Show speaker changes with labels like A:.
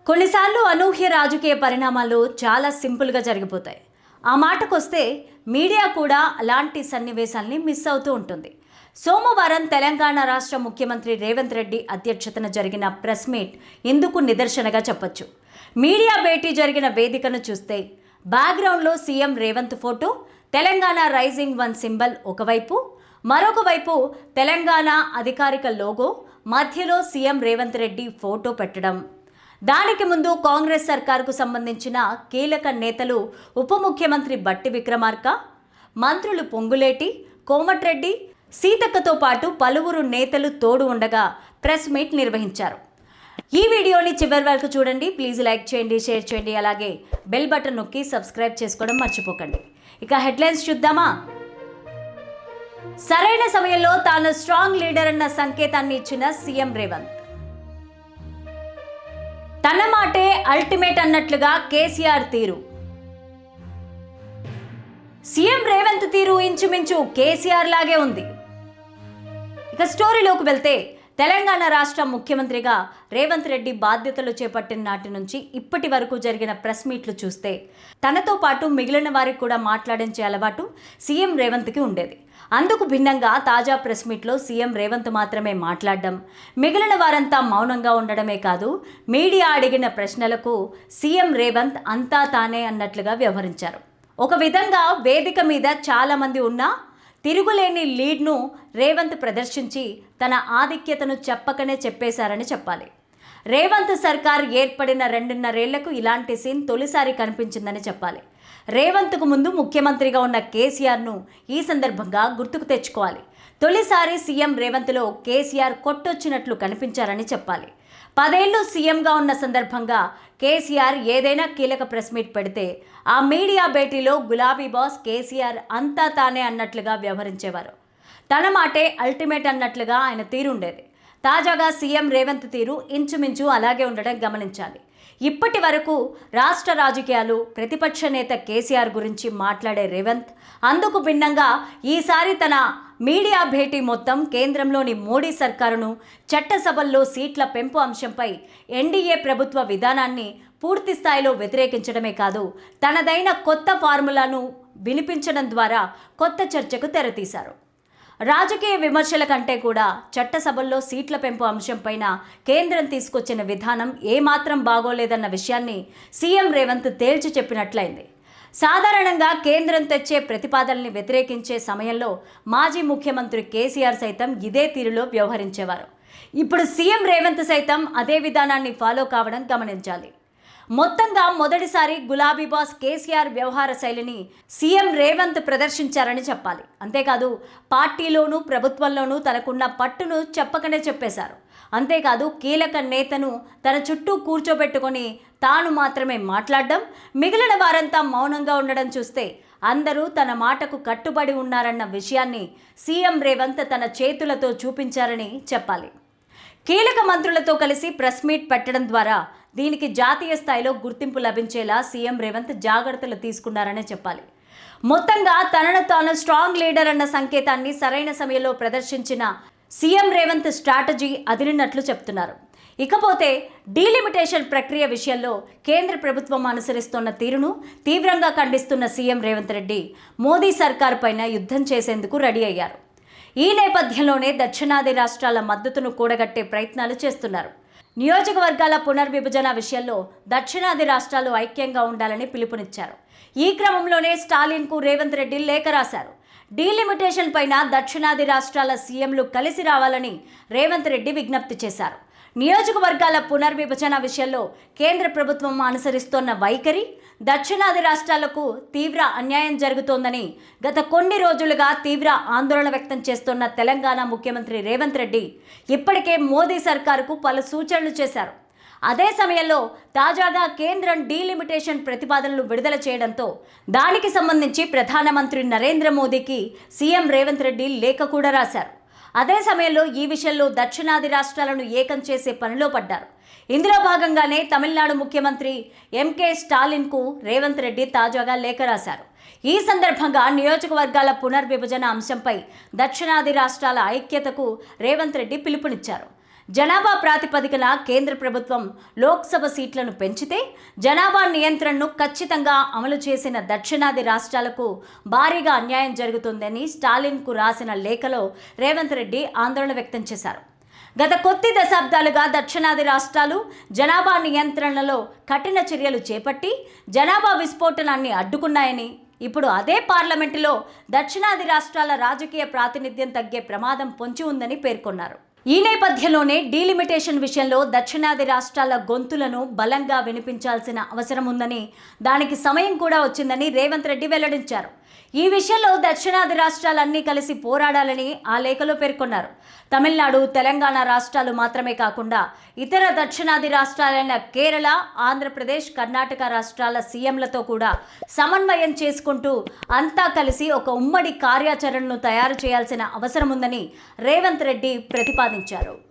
A: కొన్నిసార్లు అనూహ్య రాజకీయ పరిణామాలు చాలా సింపుల్గా జరిగిపోతాయి. ఆ మాటకొస్తే మీడియా కూడా అలాంటి సన్నివేశాల్ని మిస్ అవుతూ ఉంటుంది. సోమవారం తెలంగాణ రాష్ట్ర ముఖ్యమంత్రి రేవంత్ రెడ్డి అధ్యక్షతన జరిగిన ప్రెస్ మీట్ ఇందుకు నిదర్శనగా చెప్పొచ్చు. మీడియా భేటీ జరిగిన వేదికను చూస్తే బ్యాక్గ్రౌండ్లో CM Revanth photo, Telangana rising one symbol ఒకవైపు, మరొక వైపు తెలంగాణ అధికారిక లోగో, మధ్యలో సీఎం రేవంత్ రెడ్డి ఫోటో పెట్టడం. దానికి ముందు కాంగ్రెస్ సర్కారుకు సంబంధించిన కీలక నేతలు ఉప ముఖ్యమంత్రి బట్టి విక్రమార్క, మంత్రులు పొంగులేటి, కోమటిరెడ్డి, సీతక్కతో పాటు పలువురు నేతలు తోడు ఉండగా ప్రెస్ మీట్ నిర్వహించారు. ఈ వీడియోని చివరి వరకు చూడండి. ప్లీజ్ లైక్ చేయండి, షేర్ చేయండి, అలాగే బెల్ బటన్ నొక్కి సబ్స్క్రైబ్ చేసుకోవడం మర్చిపోకండి. ఇక హెడ్లైన్స్ చూద్దామా? సరైన సమయంలో తాను స్ట్రాంగ్ లీడర్ అన్న సంకేతాన్ని ఇచ్చిన సీఎం రేవంత్. తన మాటే అల్టిమేట్ అన్నట్లుగా కేసీఆర్ తీరు. సీఎం రేవంత్ తీరు ఇంచుమించు కేసీఆర్ లాగే ఉంది. ఇక స్టోరీలోకి వెళ్తే, తెలంగాణ రాష్ట్ర ముఖ్యమంత్రిగా రేవంత్ రెడ్డి బాధ్యతలు చేపట్టిన నాటి నుంచి ఇప్పటి వరకు జరిగిన ప్రెస్ మీట్లు చూస్తే తనతో పాటు మిగిలిన వారికి కూడా మాట్లాడించే అలవాటు సీఎం రేవంత్కి ఉండేది. అందుకు భిన్నంగా తాజా ప్రెస్ మీట్లో సీఎం రేవంత్ మాత్రమే మాట్లాడడం, మిగిలిన వారంతా మౌనంగా ఉండడమే కాదు, మీడియా అడిగిన ప్రశ్నలకు సీఎం రేవంత్ అంతా తానే అన్నట్లుగా వ్యవహరించారు. ఒక విధంగా వేదిక మీద చాలామంది ఉన్నా తిరుగులేని లీడ్ను రేవంత్ ప్రదర్శించి తన ఆధిక్యతను చెప్పకనే చెప్పేశారని చెప్పాలి. రేవంత్ సర్కార్ ఏర్పడిన 2.5 ఏళ్లకు ఇలాంటి సీన్ తొలిసారి కనిపించిందని చెప్పాలి. రేవంత్కు ముందు ముఖ్యమంత్రిగా ఉన్న కేసీఆర్ను ఈ సందర్భంగా గుర్తుకు తెచ్చుకోవాలి. తొలిసారి సీఎం రేవంత్లో కేసీఆర్ కొట్టొచ్చినట్లు కనిపించారని చెప్పాలి. 10 ఏళ్లు సీఎంగా ఉన్న సందర్భంగా కేసీఆర్ ఏదైనా కీలక ప్రెస్ మీట్ పెడితే ఆ మీడియా భేటీలో గులాబీ బాస్ కేసీఆర్ అంతా తానే అన్నట్లుగా వ్యవహరించేవారు. తన మాటే అల్టిమేట్ అన్నట్లుగా ఆయన తీరుండేది. తాజాగా సీఎం రేవంత్ తీరు ఇంచుమించు అలాగే ఉండడం గమనించాలి. ఇప్పటి వరకు రాష్ట్ర రాజకీయాలు, ప్రతిపక్ష నేత కేసీఆర్ గురించి మాట్లాడే రేవంత్ అందుకు భిన్నంగా ఈసారి తన మీడియా భేటీ మొత్తం కేంద్రంలోని మోడీ సర్కారును, చట్టసభల్లో సీట్ల పెంపు అంశంపై ఎన్డీఏ ప్రభుత్వ విధానాన్ని పూర్తి స్థాయిలో వ్యతిరేకించడమే కాదు, తనదైన కొత్త ఫార్ములాను వినిపించడం ద్వారా కొత్త చర్చకు తెరతీశారు. రాజకీయ విమర్శల కంటే కూడా చట్టసభల్లో సీట్ల పెంపు అంశంపైన కేంద్రం తీసుకొచ్చిన విధానం ఏమాత్రం బాగోలేదన్న విషయాన్ని సీఎం రేవంత్ తేల్చి చెప్పినట్లయింది. సాధారణంగా కేంద్రం తెచ్చే ప్రతిపాదనల్ని వ్యతిరేకించే సమయంలో మాజీ ముఖ్యమంత్రి కేసీఆర్ సైతం ఇదే తీరులో వ్యవహరించేవారు. ఇప్పుడు సీఎం రేవంత్ సైతం అదే విధానాన్ని ఫాలో కావడం గమనించాలి. మొత్తంగా మొదటిసారి గులాబీ బాస్ కేసీఆర్ వ్యవహార శైలిని సీఎం రేవంత్ ప్రదర్శించారని చెప్పాలి. అంతేకాదు, పార్టీలోనూ ప్రభుత్వంలోనూ తనకున్న పట్టును చెప్పకనే చెప్పేశారు. అంతేకాదు, కీలక నేతను తన చుట్టూ కూర్చోబెట్టుకొని తాను మాత్రమే మాట్లాడడం, మిగిలిన వారంతా మౌనంగా ఉండడం చూస్తే అందరూ తన మాటకు కట్టుబడి ఉన్నారన్న విషయాన్ని సీఎం రేవంత్ తన చేతులతో చూపించారని చెప్పాలి. కీలక మంత్రులతో కలిసి ప్రెస్ మీట్ పెట్టడం ద్వారా దీనికి జాతీయ స్థాయిలో గుర్తింపు లభించేలా సీఎం రేవంత్ జాగ్రత్తలు తీసుకున్నారనే చెప్పాలి. మొత్తంగా తనను తాను స్ట్రాంగ్ లీడర్ అన్న సంకేతాన్ని సరైన సమయంలో ప్రదర్శించిన సీఎం రేవంత్ స్ట్రాటజీ అదిరినట్లు చెప్తున్నారు. ఇకపోతే డీలిమిటేషన్ ప్రక్రియ విషయంలో కేంద్ర ప్రభుత్వం అనుసరిస్తున్న తీరును తీవ్రంగా ఖండిస్తున్న సీఎం రేవంత్ రెడ్డి మోదీ సర్కార్ పైన యుద్ధం చేసేందుకు రెడీ అయ్యారు. ఈ నేపథ్యంలోనే దక్షిణాది రాష్ట్రాల మద్దతును కూడగట్టే ప్రయత్నాలు చేస్తున్నారు. నియోజకవర్గాల పునర్విభజన విషయంలో దక్షిణాది రాష్ట్రాలు ఐక్యంగా ఉండాలని పిలుపునిచ్చారు. ఈ క్రమంలోనే స్టాలిన్కు రేవంత్ రెడ్డి లేఖ రాశారు. డీలిమిటేషన్ పైన దక్షిణాది రాష్ట్రాల సీఎంలు కలిసి రావాలని రేవంత్ రెడ్డి విజ్ఞప్తి చేశారు. నియోజకవర్గాల పునర్విభజన విషయంలో కేంద్ర ప్రభుత్వం అనుసరిస్తోన్న వైఖరి దక్షిణాది రాష్ట్రాలకు తీవ్ర అన్యాయం జరుగుతోందని గత కొన్ని రోజులుగా తీవ్ర ఆందోళన వ్యక్తం చేస్తున్న తెలంగాణ ముఖ్యమంత్రి రేవంత్ రెడ్డి ఇప్పటికే మోదీ సర్కారుకు పలు సూచనలు చేశారు. అదే సమయంలో తాజాగా కేంద్రం డీలిమిటేషన్ ప్రతిపాదనలు విడుదల చేయడంతో దానికి సంబంధించి ప్రధానమంత్రి నరేంద్ర మోదీకి సీఎం రేవంత్ రెడ్డి లేఖ కూడా రాశారు. అదే సమయంలో ఈ విషయంలో దక్షిణాది రాష్ట్రాలను ఏకం చేసే పనిలో పడ్డారు. ఇందులో భాగంగానే తమిళనాడు ముఖ్యమంత్రి ఎంకే స్టాలిన్కు రేవంత్ రెడ్డి తాజాగా లేఖ రాశారు. ఈ సందర్భంగా నియోజకవర్గాల పునర్విభజన అంశంపై దక్షిణాది రాష్ట్రాల ఐక్యతకు రేవంత్ రెడ్డి పిలుపునిచ్చారు. జనాభా ప్రాతిపదికన కేంద్ర ప్రభుత్వం లోక్సభ సీట్లను పెంచితే జనాభా నియంత్రణను ఖచ్చితంగా అమలు చేసిన దక్షిణాది రాష్ట్రాలకు భారీగా అన్యాయం జరుగుతుందని స్టాలిన్కు రాసిన లేఖలో రేవంత్ రెడ్డి ఆందోళన వ్యక్తం చేశారు. గత కొద్ది దశాబ్దాలుగా దక్షిణాది రాష్ట్రాలు జనాభా నియంత్రణలో కఠిన చర్యలు చేపట్టి జనాభా విస్ఫోటనాన్ని అడ్డుకున్నాయని, ఇప్పుడు అదే పార్లమెంటులో దక్షిణాది రాష్ట్రాల రాజకీయ ప్రాతినిధ్యం తగ్గే ప్రమాదం పొంచి ఉందని పేర్కొన్నారు. ఈ నేపథ్యంలోనే డీలిమిటేషన్ విషయంలో దక్షిణాది రాష్ట్రాల గొంతులను బలంగా వినిపించాల్సిన అవసరం ఉందని, దానికి సమయం కూడా వచ్చిందని రేవంత్ రెడ్డి వెల్లడించారు. ఈ విషయంలో దక్షిణాది రాష్ట్రాలన్నీ కలిసి పోరాడాలని ఆ లేఖలో పేర్కొన్నారు. తమిళనాడు, తెలంగాణ రాష్ట్రాలు మాత్రమే కాకుండా ఇతర దక్షిణాది రాష్ట్రాలైన కేరళ, ఆంధ్రప్రదేశ్, కర్ణాటక రాష్ట్రాల సీఎంలతో కూడా సమన్వయం చేసుకుంటూ అంతా కలిసి ఒక ఉమ్మడి కార్యాచరణను తయారు చేయాల్సిన అవసరం ఉందని రేవంత్ రెడ్డి ప్రతిపాదించారు.